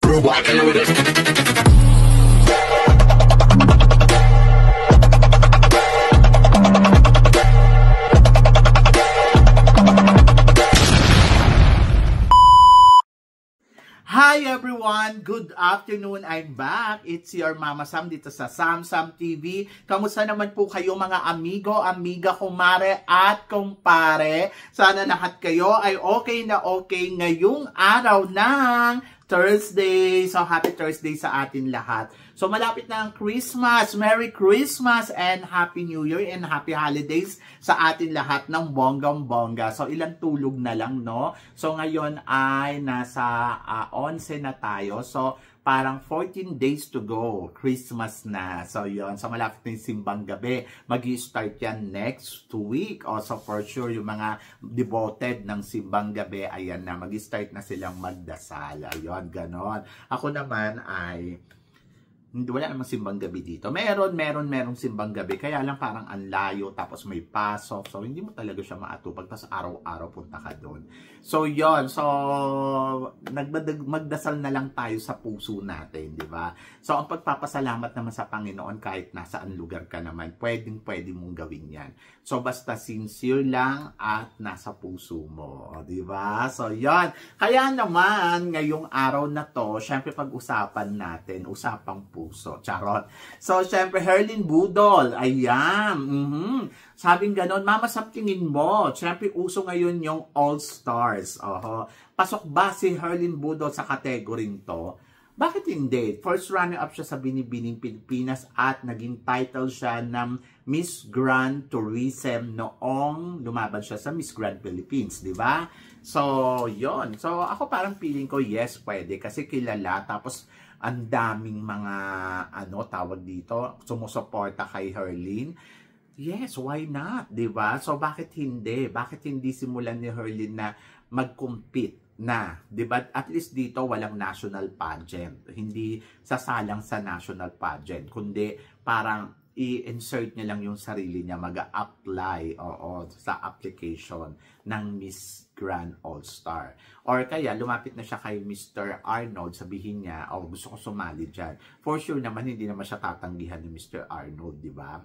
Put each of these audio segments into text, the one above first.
Hi everyone! Good afternoon! I'm back. It's your Mama Sam dito sa Sam TV. Kamusta naman po kayo mga amigo, amiga, kumare at kumpare? Sana lahat kayo ay okay na okay ngayong araw ng Thursday. So happy Thursday sa atin lahat. So malapit na ang Christmas. Merry Christmas and Happy New Year and Happy Holidays sa atin lahat ng bonggang-bongga. So ilang tulog na lang, no? So ngayon ay nasa 11 na tayo. So parang 14 days to go. Christmas na. So yun. So malapit na yung simbang gabi. Mag-i-start yan next week. Also for sure yung mga devoted ng simbang gabi, ayan na. Mag-i-start na silang magdasal. Ayun, ganon. Ako naman ay wala namang simbang gabi dito. Meron simbang gabi. Kaya lang parang ang layo, tapos may pasok. So, hindi mo talaga siya maatupag. Tapos araw-araw punta ka doon. So, yon. So, magdasal na lang tayo sa puso natin, di ba? So, ang pagpapasalamat naman sa Panginoon, kahit nasaan lugar ka naman, pwede mong gawin yan. So, basta sincere lang at nasa puso mo. Di ba? So, yon. Kaya naman, ngayong araw na to, syempre pag-usapan natin, usapang puso. Charot. So, syempre, Herlyn Budol. Ayan. Sabing ganon, Mama, sa tingin mo, syempre, uso ngayon yung All-Stars. Pasok ba si Herlyn Budol sa kategoring to? Bakit hindi? First runner-up siya sa Binibining Pilipinas at naging title siya ng Miss Grand Tourism noong lumaban siya sa Miss Grand Philippines, di ba? So, yon. So, ako parang feeling ko, yes, pwede. Kasi kilala. Tapos, ang daming mga, tawag dito, sumusuporta kay Herlyn. Yes, why not? Diba? So, bakit hindi? Bakit hindi simulan ni Herlyn na mag-compete na? Diba? At least dito, walang national pageant. Hindi sasalang sa national pageant. Kundi, parang i-insert niya lang yung sarili niya, mag-apply sa application ng Miss Grand All-Star. Or kaya, lumapit na siya kay Mr. Arnold, sabihin niya, gusto ko sumali dyan. For sure naman, hindi naman siya tatanggihan ni Mr. Arnold, di ba?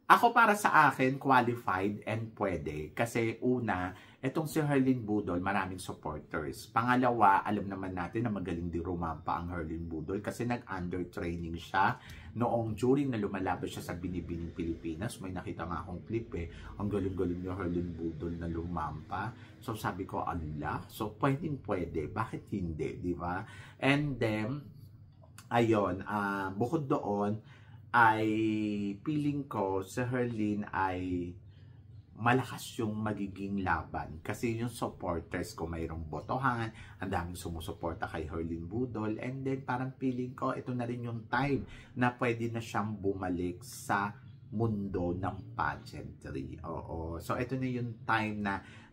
Ako para sa akin, qualified and pwede. Kasi una, etong si Herlyn Budol, maraming supporters. Pangalawa, alam naman natin na magaling din rumampa ang Herlyn Budol kasi nag-under training siya noong during na lumalaban siya sa Binibining Pilipinas. May nakita nga akong clip ang galing-galing ni Herlyn Budol na lumampa. So sabi ko, ala, so pwede. Bakit hindi, di ba? And then, ayun, bukod doon, ay feeling ko sa Herlyn ay malakas yung magiging laban. Kasi yung supporters ko mayroong botohan, ang daming sumusuporta kay Herlyn Budol, and then parang feeling ko ito na rin yung time na pwede na siyang bumalik sa mundo ng pageantry. So ito na yung time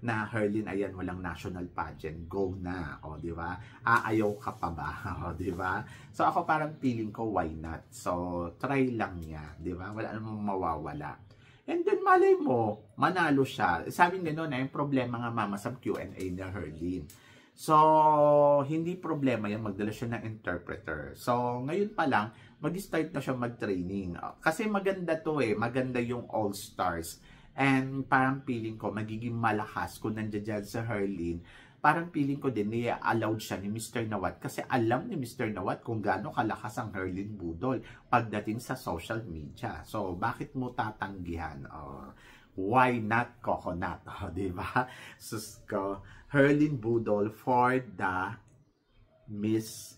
na Herlyn, ayan, walang national pageant, go na, di ba? Ayaw ka pa ba? Di ba? So ako parang feeling ko, why not? So try lang niya, di ba? Wala namang mawawala. And then malay mo, manalo siya. Sabi nga noon, yung problema nga, Mama, sa Q&A ni Herlyn. So, hindi problema yan, magdala siya ng interpreter. So, ngayon pa lang, mag-start na siya mag-training. Kasi maganda to maganda yung All-Stars. And parang feeling ko, magiging malakas kung nandiyan sa Herlyn. Parang feeling ko din, allowed siya ni Mr. Nawat. Kasi alam ni Mr. Nawat kung gaano kalakas ang Herlyn Budol pagdating sa social media. So, bakit mo tatanggihan? Why not coconut? Diba? Sus ko, Herlyn Budol for the Miss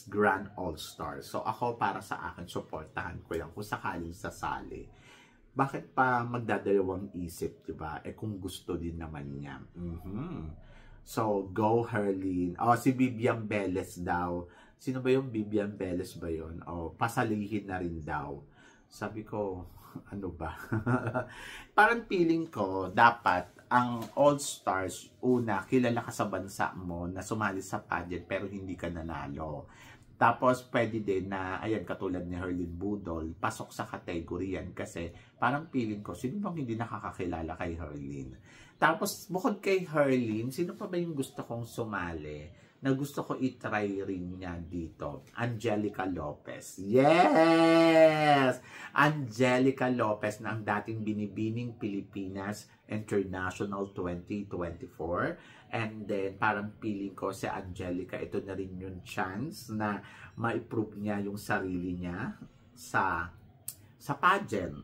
Grand All-Star. So ako para sa akin, supportahan ko yan kung sakaling sasali. Bakit pa magdadalawang isip, diba? Kung gusto din naman niya. So, go Herlyn. Si Vivian Velez daw. Sino ba yung Vivian Velez ba yun? Pasalihin na rin daw. Sabi ko, ano ba? Parang feeling ko, dapat ang All-Stars, una, kilala ka sa bansa mo na sumali sa pageant pero hindi ka nanalo. Tapos, pwede din na, ayan, katulad ni Herlyn Budol, pasok sa category yan kasi parang feeling ko, sino bang hindi nakakakilala kay Herlyn? Tapos, bukod kay Herlyn, sino pa ba yung gusto kong sumali? na gusto ko itry rin niya dito. Angelica Lopez. Yes! Angelica Lopez na ang dating binibining Pilipinas International 2024. And then, parang feeling ko si Angelica, ito na rin yung chance na ma-improve niya yung sarili niya sa pageant.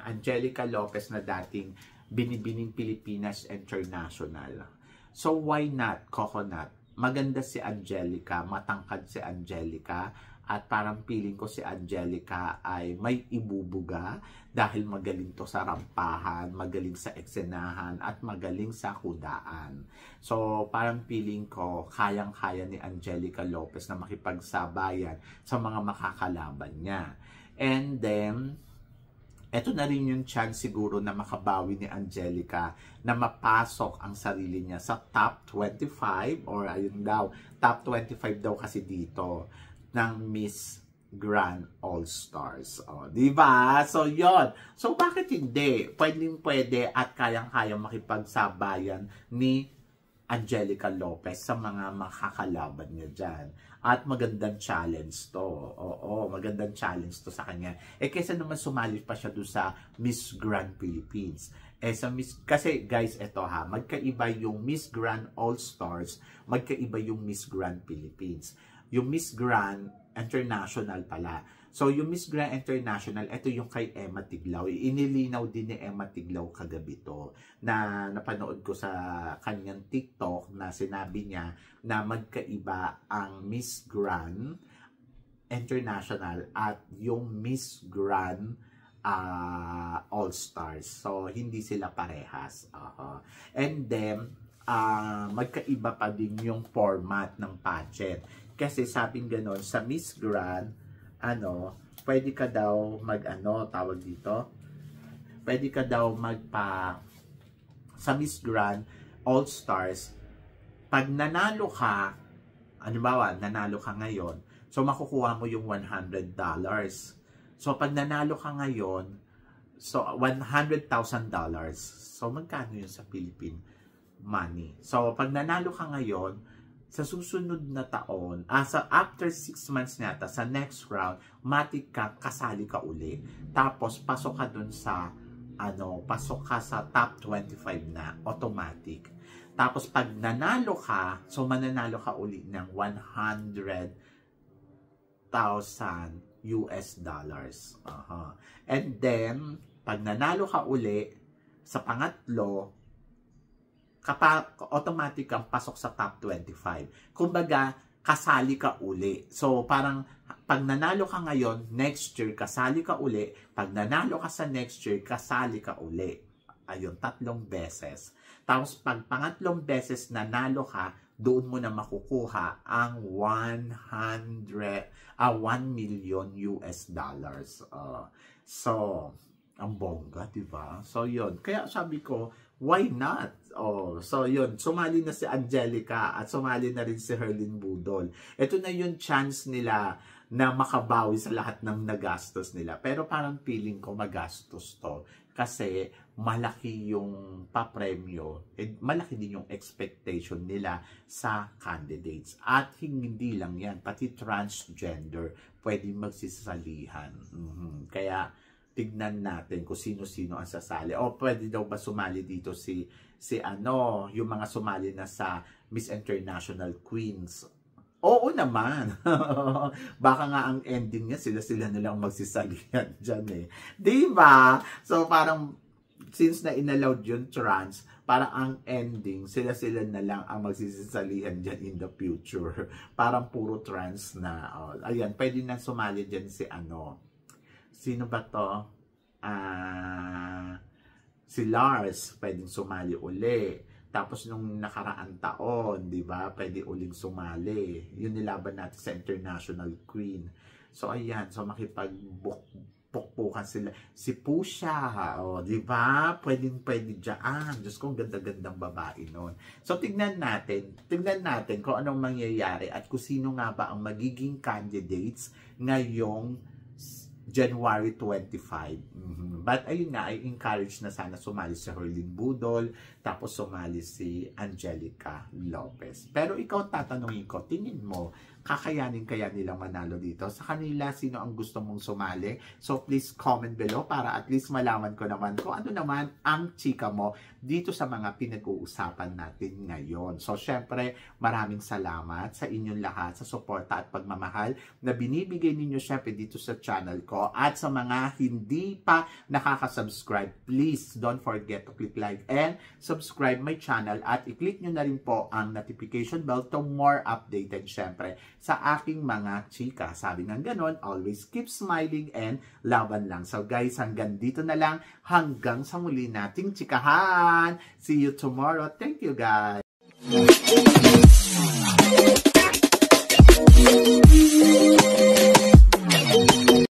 Angelica Lopez na dating binibining Pilipinas International. So, why not Coconut? Maganda si Angelica, matangkad si Angelica, at parang feeling ko si Angelica ay may ibubuga dahil magaling to sa rampahan, magaling sa eksenahan, at magaling sa kudaan. So, parang feeling ko, kayang-kaya ni Angelica Lopez na makipagsabayan sa mga makakalaban niya. And then, eto na rin yung chance siguro na makabawi ni Angelica na mapasok ang sarili niya sa top 25 or ayun daw, top 25 daw kasi dito ng Miss Grand All-Stars. O, diba? So, yon. So, bakit hindi? Pwede at kayang-kayang makipagsabayan ni Angelica Lopez sa mga makakalaban niya dyan. At magandang challenge to. Oo, magandang challenge to sa kanya. Kaysa naman sumali pa siya doon sa Miss Grand Philippines. Kasi guys, eto ha, magkaiba yung Miss Grand All-Stars, magkaiba yung Miss Grand Philippines. Yung Miss Grand International pala. So, yung Miss Grand International, ito yung kay Emma Tiglao. Inilinaw din ni Emma Tiglao kagabi to, na napanood ko sa kanyang TikTok na sinabi niya na magkaiba ang Miss Grand International at yung Miss Grand All-Stars. So, hindi sila parehas. And then, magkaiba pa din yung format ng pageant. Kasi sabing ganon, sa Miss Grand, pwede ka daw tawag dito, pwede ka daw sa Miss Grand All-Stars, pag nanalo ka, nanalo ka ngayon, so makukuha mo yung $100. So, pag nanalo ka ngayon, so $100,000. So, magkano yun sa Philippine money? So, pag nanalo ka ngayon, sa susunod na taon, after 6 months nata, sa next round, matik ka, kasali ka uli. Tapos, pasok ka dun sa, pasok ka sa top 25 na, automatic. Tapos, pag nanalo ka, so mananalo ka uli ng $100,000 US dollars. And then, pag nanalo ka uli, sa pangatlo, automatic kang pasok sa top 25. Kumbaga, kasali ka uli. So, parang, pag nanalo ka ngayon, next year, kasali ka uli. Pag nanalo ka sa next year, kasali ka uli. Ayun, 3 beses. Tapos, pag pangatlong beses nanalo ka, doon mo na makukuha ang 1 million US dollars. So, ang bongga, diba? So, yun. Kaya sabi ko, why not? So yun, sumali na si Angelica at sumali na rin si Herlyn Budol. Ito na yung chance nila na makabawi sa lahat ng nagastos nila. Pero parang feeling ko magastos to kasi malaki yung papremyo, malaki din yung expectation nila sa candidates. At hindi lang yan, pati transgender pwedeng magsisalihan. Kaya tignan natin kung sino-sino ang sasali. O pwede daw ba sumali dito yung mga sumali na sa Miss International Queens? Oo naman. Baka nga ang ending niya, sila na lang magsisalihan dyan eh. Diba? So parang, since na inallowed yung trans, parang ang ending, sila na lang ang magsisalihan dyan in the future. Parang puro trans na. Ayan, pwede na sumali dyan sino ba to? Si Lars, pwedeng sumali uli. Tapos nung nakaraan taon, di ba, pwede uling sumali. Yun nilaban natin sa International Queen. So ayan, so makipagpukpukan sila. Si Pusha, di ba? Pwede dyan. Diyos ko, ganda-gandang babae nun. So tignan natin kung anong mangyayari at kung sino nga ba ang magiging candidates ngayong January 25. But ayun nga, I encourage na sana sumali si Herlin Budol, tapos sumali si Angelica Lopez. Pero ikaw tatanungin ko, tingin mo, kakayanin kaya nilang manalo dito? Sa kanila, sino ang gusto mong sumali? So please comment below para at least malaman ko naman kung ano naman ang chika mo dito sa mga pinag-uusapan natin ngayon. So syempre, maraming salamat sa inyong lahat sa suporta at pagmamahal na binibigay ninyo syempre dito sa channel ko. At sa mga hindi pa nakaka-subscribe, please don't forget to click like and subscribe my channel at i-click nyo na rin po ang notification bell to more updated syempre sa aking mga chika. Sabi ng ganon, always keep smiling and laban lang. So guys, hanggang dito na lang. Hanggang sa muli nating chikahan. See you tomorrow. Thank you guys.